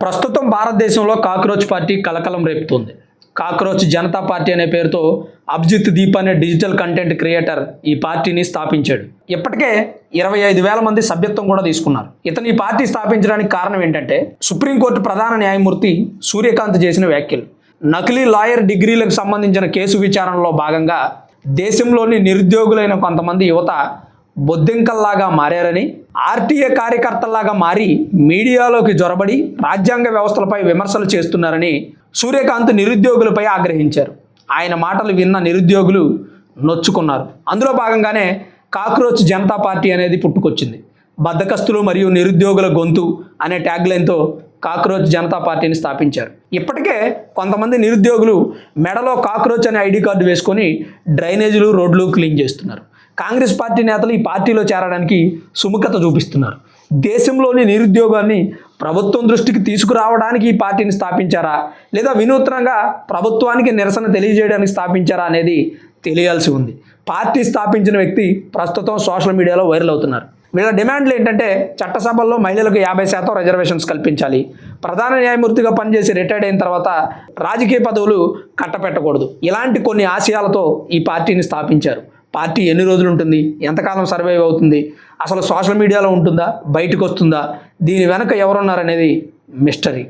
ప్రస్తుతం భారతదేశంలో cockroach party కలకలం రేపుతోంది. కాక్రోచ్ జనతా పార్టీ అనే పేరుతో అభిజిత్ దీప్ అనే డిజిటల్ కంటెంట్ క్రియేటర్ ఈ పార్టీని స్థాపించాడు. ఇప్పటికే 25,000 మంది సభ్యత్వం కూడా తీసుకున్నారు. ఇతను ఈ పార్టీ స్థాపించడానికి కారణం ఏంటంటే సుప్రీంకోర్టు ప్రధాన న్యాయమూర్తి సూర్యకాంత్ చేసిన వ్యాఖ్యలు. నకిలీ లాయర్ డిగ్రీలకు సంబంధించిన కేసు విచారణలో భాగంగా దేశంలోని నిరుద్యోగులైన కొంతమంది యువత బొద్దింకల్లాగా మారారని, ఆర్టీఏ కార్యకర్తల్లాగా మారి మీడియాలోకి జొరబడి రాజ్యాంగ వ్యవస్థలపై విమర్శలు చేస్తున్నారని సూర్యకాంత్ నిరుద్యోగులపై ఆగ్రహించారు. ఆయన మాటలు విన్న నిరుద్యోగులు నొచ్చుకున్నారు. అందులో భాగంగానే కాక్రోచ్ జనతా పార్టీ అనేది పుట్టుకొచ్చింది. బద్దకస్తులు మరియు నిరుద్యోగుల గొంతు అనే ట్యాగ్లైన్తో కాక్రోచ్ జనతా పార్టీని స్థాపించారు. ఇప్పటికే కొంతమంది నిరుద్యోగులు మెడలో కాక్రోచ్ అనే ఐడి కార్డు వేసుకొని డ్రైనేజీలు, రోడ్లు క్లీన్ చేస్తున్నారు. కాంగ్రెస్ పార్టీ నేతలు ఈ పార్టీలో చేరడానికి సుముఖత చూపిస్తున్నారు. దేశంలోని నిరుద్యోగాన్ని ప్రభుత్వం దృష్టికి తీసుకురావడానికి ఈ పార్టీని స్థాపించారా, లేదా వినూత్నంగా ప్రభుత్వానికి నిరసన తెలియజేయడానికి స్థాపించారా అనేది తెలియాల్సి ఉంది. పార్టీ స్థాపించిన వ్యక్తి ప్రస్తుతం సోషల్ మీడియాలో వైరల్ అవుతున్నారు. వీళ్ళ డిమాండ్లు ఏంటంటే చట్టసభల్లో మహిళలకు 50% రిజర్వేషన్స్ కల్పించాలి, ప్రధాన న్యాయమూర్తిగా పనిచేసి రిటైర్డ్ అయిన తర్వాత రాజకీయ పదవులు కట్టపెట్టకూడదు. ఇలాంటి కొన్ని ఆశయాలతో ఈ పార్టీని స్థాపించారు. పార్టీ ఎన్ని రోజులు ఉంటుంది, ఎంతకాలం సర్వైవ్ అవుతుంది, అసలు సోషల్ మీడియాలో ఉంటుందా, బయటకు వస్తుందా, దీని వెనక ఎవరున్నారనేది మిస్టరీ.